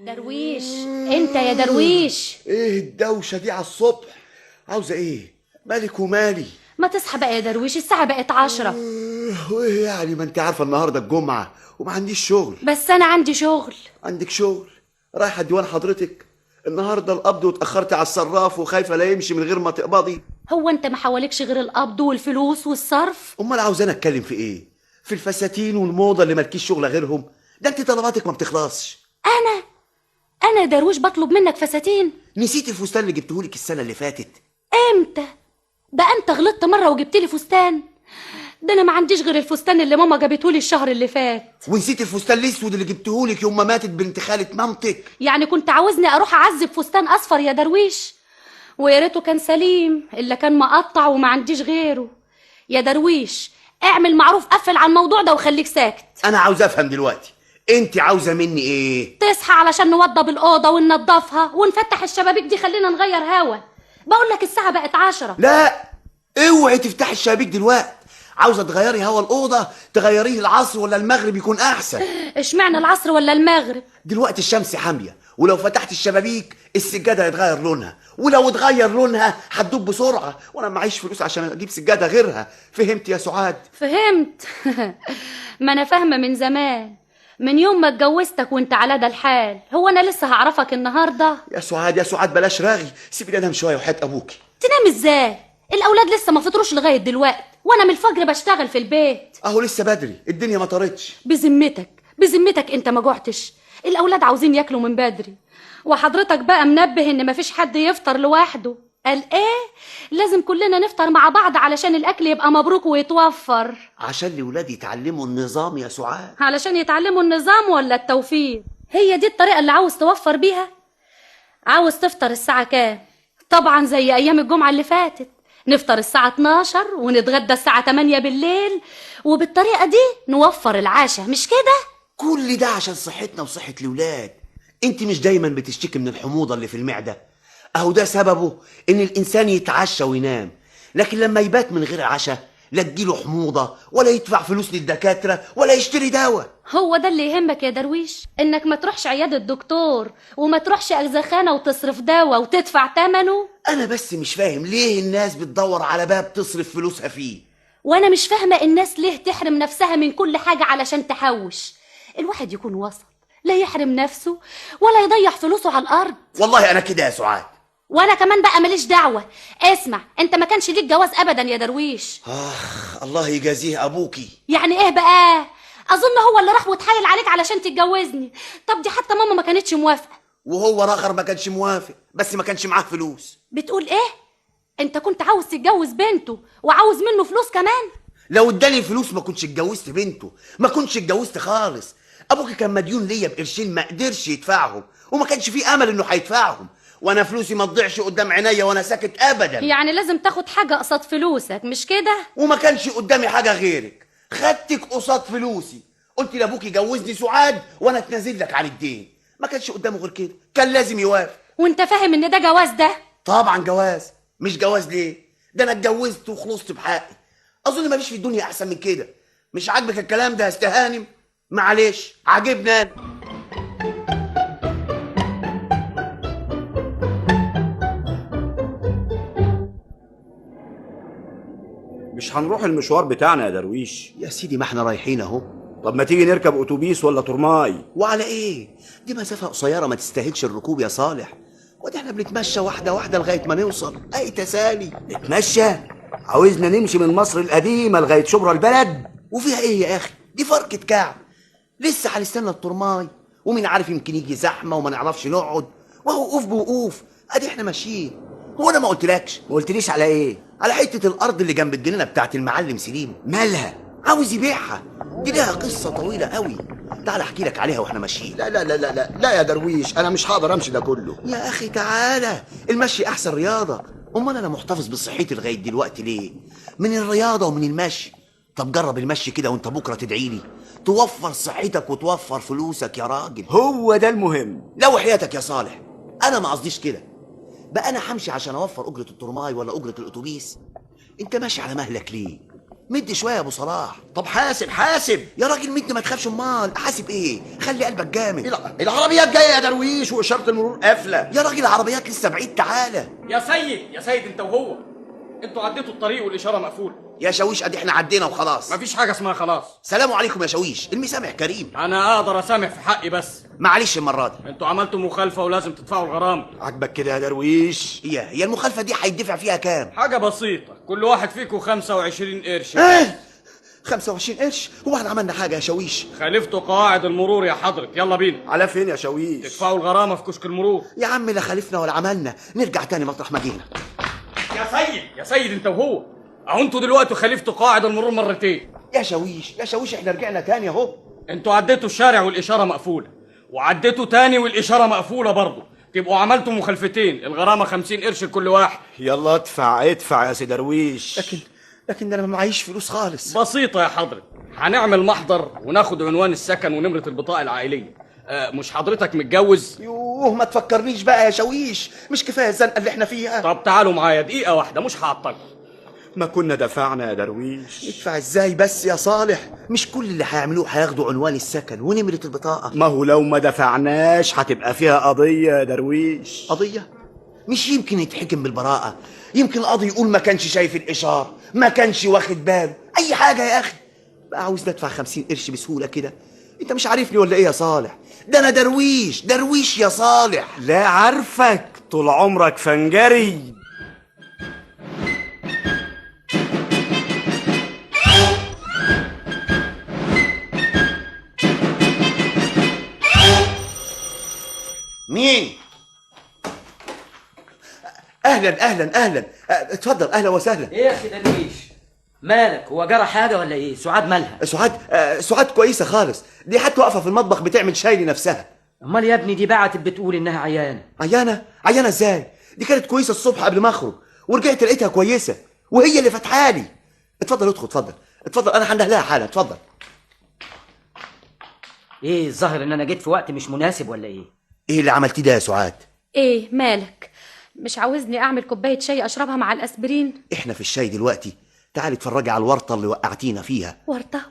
درويش، انت يا درويش. ايه الدوشة دي على الصبح؟ عاوزة ايه؟ مالك ومالي؟ ما تصحى بقى يا درويش، الساعة بقت 10. وايه يعني؟ ما انت عارفة النهاردة الجمعة وما عنديش شغل. بس انا عندي شغل. عندك شغل؟ رايحة ديوان حضرتك النهاردة القبض واتأخرتي على الصراف وخايفة لا يمشي من غير ما تقبضي. هو انت ما حوالكش غير القبض والفلوس والصرف؟ امال عاوزاني اتكلم في ايه؟ في الفساتين والموضة اللي مالكيش شغل غيرهم؟ ده انت طلباتك ما بتخلصش. انا يا درويش بطلب منك فساتين؟ نسيت الفستان اللي جبتهولك السنة اللي فاتت؟ امتى؟ بقى انت غلطت مرة وجبت لي فستان؟ ده انا ما عنديش غير الفستان اللي ماما جابتهولي الشهر اللي فات. ونسيت الفستان الاسود اللي جبتهولك يوم ما ماتت بنت خالة مامتك؟ يعني كنت عاوزني اروح اعذب فستان اصفر يا درويش؟ ويا ريته كان سليم، الا كان مقطع وما عنديش غيره. يا درويش اعمل معروف، قفل على الموضوع ده وخليك ساكت. انا عاوز افهم دلوقتي، انت عاوزه مني ايه؟ تصحى علشان نوضب الاوضه وننضفها ونفتح الشبابيك دي، خلينا نغير هوا. بقول لك الساعه بقت 10. لا، اوعي تفتحي الشبابيك دلوقتي. عاوزه تغيري هوا الاوضه، تغيريه العصر ولا المغرب يكون احسن. اشمعنى العصر ولا المغرب؟ دلوقتي الشمس حاميه، ولو فتحت الشبابيك السجاده هيتغير لونها، ولو اتغير لونها هتدوب بسرعه، وانا معيش فلوس عشان اجيب سجاده غيرها. فهمت يا سعاد؟ فهمت. ما انا فاهمه من زمان، من يوم ما اتجوزتك وانت على ده الحال. هو انا لسه هعرفك النهارده؟ يا سعاد يا سعاد بلاش رغي، سيبيني انام شويه وحياة ابوكي. تنام ازاي؟ الاولاد لسه ما فطروش لغايه دلوقتي، وانا من الفجر بشتغل في البيت. اهو لسه بدري، الدنيا ما طارتش. بذمتك انت ما جوعتش؟ الاولاد عاوزين ياكلوا من بدري، وحضرتك بقى منبه ان مفيش حد يفطر لوحده. قال ايه؟ لازم كلنا نفطر مع بعض علشان الاكل يبقى مبروك ويتوفر. عشان الولاد يتعلموا النظام يا سعاد. علشان يتعلموا النظام ولا التوفير؟ هي دي الطريقه اللي عاوز توفر بيها؟ عاوز تفطر الساعه كام؟ طبعا زي ايام الجمعه اللي فاتت، نفطر الساعه 12 ونتغدى الساعه 8 بالليل، وبالطريقه دي نوفر العشاء، مش كده؟ كل ده عشان صحتنا وصحة الولاد. انت مش دايما بتشتكي من الحموضة اللي في المعدة؟ اهو ده سببه ان الانسان يتعشى وينام، لكن لما يبات من غير عشاء لا تجيله حموضة ولا يدفع فلوس للدكاترة ولا يشتري دواء. هو ده اللي يهمك يا درويش؟ انك ما تروحش عيادة الدكتور وما تروحش اجزخانة وتصرف دواء وتدفع ثمنه؟ انا بس مش فاهم ليه الناس بتدور على باب تصرف فلوسها فيه. وانا مش فاهمة الناس ليه تحرم نفسها من كل حاجة علشان تحوش. الواحد يكون وسط، لا يحرم نفسه ولا يضيع فلوسه على الارض. والله انا كده يا سعاد. وانا كمان بقى ماليش دعوة. اسمع، انت ما كانش ليك جواز ابدا يا درويش. الله يجازيه ابوكي. يعني ايه بقى؟ اظن هو اللي راح واتحايل عليك علشان تتجوزني. طب دي حتى ماما ما كانتش موافقة. وهو راخر ما كانش موافق، بس ما كانش معاه فلوس. بتقول ايه؟ انت كنت عاوز تتجوز بنته وعاوز منه فلوس كمان؟ لو اداني فلوس ما كنتش اتجوزت بنته، ما كنتش اتجوزت خالص. ابوكي كان مديون ليا بقرشين ما قدرش يدفعهم، وما كانش فيه امل انه هيدفعهم، وانا فلوسي ما تضيعش قدام عينيا وانا ساكت ابدا. يعني لازم تاخد حاجة قصاد فلوسك، مش كده؟ وما كانش قدامي حاجه غيرك، خدتك قصاد فلوسي. قلت لابوكي جوزني سعاد وانا اتنازل لك عن الدين. ما كانش قدامه غير كده، كان لازم يوافق. وانت فاهم ان ده جواز ده؟ طبعا جواز. مش جواز ليه؟ ده انا اتجوزت وخلصت بحقي. اظن مفيش في الدنيا احسن من كده. مش عاجبك الكلام ده يا استهانم؟ معلش، عاجبني انا. مش هنروح المشوار بتاعنا يا درويش؟ يا سيدي ما احنا رايحين اهو. طب ما تيجي نركب اتوبيس ولا ترماي؟ وعلى ايه؟ دي مسافة قصيرة ما تستاهلش الركوب يا صالح. وده احنا بنتمشى واحدة واحدة لغاية ما نوصل. اي تسالي. نتمشى؟ عاوزنا نمشي من مصر القديمة لغاية شبرا البلد؟ وفيها ايه يا اخي؟ دي فرقة كعب. لسه هنستنى الترماي، ومين عارف يمكن يجي زحمة وما نعرفش نقعد، وهو وقوف بوقوف. ادي احنا ماشيين. هو انا ما قلتلكش؟ ما قلتليش على ايه؟ على حتة الارض اللي جنب الجنينة بتاعت المعلم سليم. مالها؟ عاوز يبيعها. دي لها قصة طويلة قوي، تعال احكي لك عليها واحنا ماشيين. لا لا لا لا لا لا يا درويش، انا مش هقدر امشي ده كله. يا اخي تعالى، المشي احسن رياضة. امال انا محتفظ بصحتي لغاية دلوقتي ليه؟ من الرياضة ومن المشي. طب جرب المشي كده وانت بكرة تدعيلي توفر صحتك وتوفر فلوسك يا راجل. هو ده المهم. لو حياتك يا صالح، انا ما قصديش كده. بقى انا همشي عشان اوفر اجرة الترماي ولا اجرة الاتوبيس؟ انت ماشي على مهلك ليه؟ مد شويه يا ابو صلاح. طب حاسب حاسب. يا راجل مد، ما تخافش، امال حاسب ايه؟ خلي قلبك جامد. العربيات جايه يا درويش واشاره المرور قافله. يا راجل العربيات لسه بعيد، تعالى. يا سيد انت وهو، انتوا عديتوا الطريق والاشاره مقفوله. يا شاويش ادي احنا عدينا وخلاص. مفيش حاجه اسمها خلاص. سلام عليكم يا شاويش، المسامح كريم. انا اقدر اسامح في حقي، بس معلش المره دي. انتوا عملتوا مخالفه ولازم تدفعوا الغرامه. عاجبك كده يا درويش؟ هي المخالفه دي هيدفع فيها كام؟ حاجه بسيطه، كل واحد فيكم 25 قرش. 25 قرش؟ هو احنا عملنا حاجه يا شاويش؟ خالفتوا قواعد المرور يا حضرة. يلا بينا. على فين يا شاويش؟ تدفعوا الغرامه في كشك المرور. يا عم لا خالفنا ولا عملنا، نرجع تاني مطرح ما جينا. يا سيد انت وهو، اهو انتوا دلوقتي خالفتوا قواعد المرور مرتين. يا شاويش احنا رجعنا تاني اهو. انتوا عديتوا الشارع والاشاره مقفوله، وعديتوا تاني والاشاره مقفوله برضه، تبقوا عملتوا مخالفتين، الغرامه 50 قرش لكل واحد. يلا ادفع يا سي درويش. لكن انا ما معيش فلوس خالص. بسيطه يا حضرة، هنعمل محضر وناخد عنوان السكن ونمره البطاقه العائليه. مش حضرتك متجوز؟ يوه ما تفكرنيش بقى يا شاويش، مش كفايه الزنقه اللي احنا فيها؟ طب تعالوا معايا دقيقه واحده، مش هعطلكم. ما كنا دفعنا يا درويش. ندفع ازاي بس يا صالح؟ مش كل اللي هيعملوه هياخدوا عنوان السكن ونمره البطاقه. ما هو لو ما دفعناش هتبقى فيها قضيه يا درويش. قضيه؟ مش يمكن يتحكم بالبراءه؟ يمكن القاضي يقول ما كانش شايف الاشاره، ما كانش واخد باله، اي حاجه يا اخي. بقى عاوز ندفع 50 قرش بسهوله كده؟ انت مش عارفني ولا ايه يا صالح؟ ده انا درويش يا صالح. لا عارفك، طول عمرك فنجري. مين؟ اهلا اتفضل، اهلا وسهلا. ايه يا اخي درويش، مالك؟ هو جرى حاجه ولا ايه؟ سعاد مالها؟ سعاد كويسه خالص، دي حتى واقفه في المطبخ بتعمل شاي لنفسها. امال يا ابني دي بعتت بتقول انها عيانه. عيانه ازاي؟ دي كانت كويسه الصبح قبل ما اخرج، ورجعت لقيتها كويسه وهي اللي فاتحالي. اتفضل ادخل، اتفضل انا هنده لها حالا. اتفضل. ايه الظاهر ان انا جيت في وقت مش مناسب ولا ايه؟ ايه اللي عملتيه ده يا سعاد؟ ايه مالك؟ مش عاوزني اعمل كوبايه شاي اشربها مع الاسبرين؟ احنا في الشاي دلوقتي، تعالي اتفرجي على الورطه اللي وقعتينا فيها.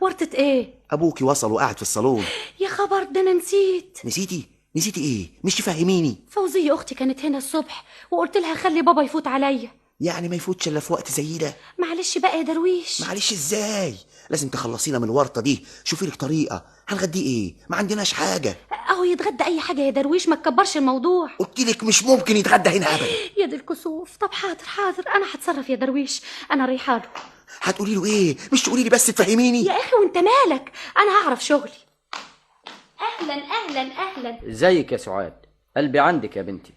ورطه ايه؟ ابوكي وصل وقاعد في الصالون. يا خبر، ده انا نسيت. نسيتي ايه؟ مش تفهميني. فوزيه اختي كانت هنا الصبح وقلت لها خلي بابا يفوت عليا. يعني ما يفوتش الا في وقت زي ده؟ معلش بقى يا درويش. معلش ازاي؟ لازم تخلصينا من الورطه دي. شوفي لك طريقه. هنغديه ايه؟ ما عندناش حاجه. اهو يتغدى اي حاجه يا درويش، ما تكبرش الموضوع. قلت لك مش ممكن يتغدى هنا ابدا. يا دي الكسوف. طب حاضر انا هتصرف يا درويش، انا رايحه له. هتقولي له ايه؟ مش تقولي لي بس تفهميني؟ يا اخي وانت مالك، انا هعرف شغلي. اهلا. ازيك يا سعاد؟ قلبي عندك يا بنتي.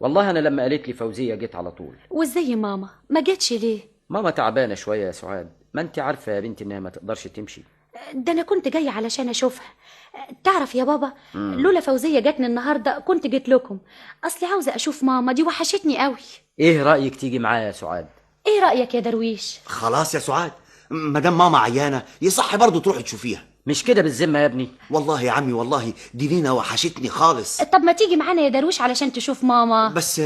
والله انا لما قالت لي فوزيه جيت على طول. وازاي ماما ما جتش ليه؟ ماما تعبانه شويه يا سعاد، ما انت عارفه يا بنتي انها ما تقدرش تمشي. ده انا كنت جايه علشان اشوفها. تعرف يا بابا، لولا فوزيه جاتني النهارده كنت جيت لكم. اصلي عاوزه اشوف ماما، دي وحشتني قوي. ايه رايك تيجي معايا يا سعاد؟ ايه رايك يا درويش؟ خلاص يا سعاد، ما دام ماما عيانه يصح برضه تروحي تشوفيها. مش كده بالذمه يا ابني؟ والله يا عمي، والله دي لينا وحشتني خالص. طب ما تيجي معانا يا درويش علشان تشوف ماما. بس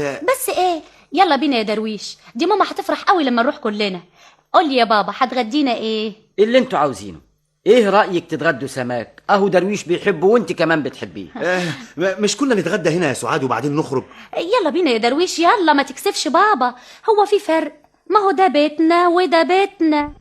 ايه؟ يلا بينا يا درويش، دي ماما هتفرح قوي لما نروح كلنا. قول لي يا بابا، هتغدينا ايه؟ اللي انتوا عاوزينه. ايه رايك تتغدوا سمك؟ اهو درويش بيحبه وانت كمان بتحبيه. مش كنا نتغدى هنا يا سعاد وبعدين نخرج؟ يلا بينا يا درويش، يلا ما تكسفش بابا. هو في فرق؟ ما هو ده بيتنا وده بيتنا.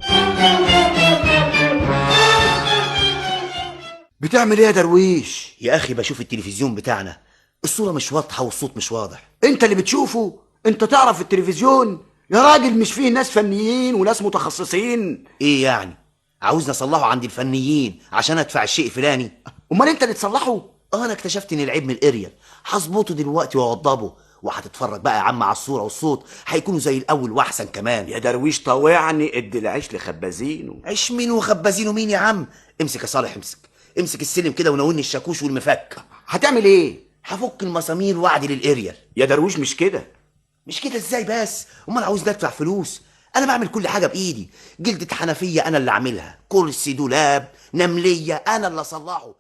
بتعمل ايه يا درويش؟ يا اخي بشوف التلفزيون بتاعنا، الصوره مش واضحه والصوت مش واضح. انت اللي بتشوفه؟ انت تعرف التلفزيون يا راجل؟ مش فيه ناس فنيين وناس متخصصين؟ ايه يعني؟ عاوزني اصلحه عند الفنيين عشان ادفع الشيء الفلاني؟ امال انت اللي تصلحه؟ انا اكتشفت ان العيب من الاريال، هظبطه دلوقتي واوضبه، وهتتفرج بقى يا عم على الصوره والصوت، هيكونوا زي الاول واحسن كمان. يا درويش طوعني، ادي العيش لخبازينه. عيش مين وخبازينه مين يا عم؟ امسك يا صالح، امسك السلم كده وناولني الشاكوش والمفك. هتعمل ايه؟ هفك المسامير واعدل الاريال. يا درويش مش كده ازاي بس؟ امال عاوز ادفع فلوس؟ انا بعمل كل حاجه بايدي. جلدة حنفيه انا اللي اعملها، كرسي، دولاب، نمليه انا اللي اصلحه.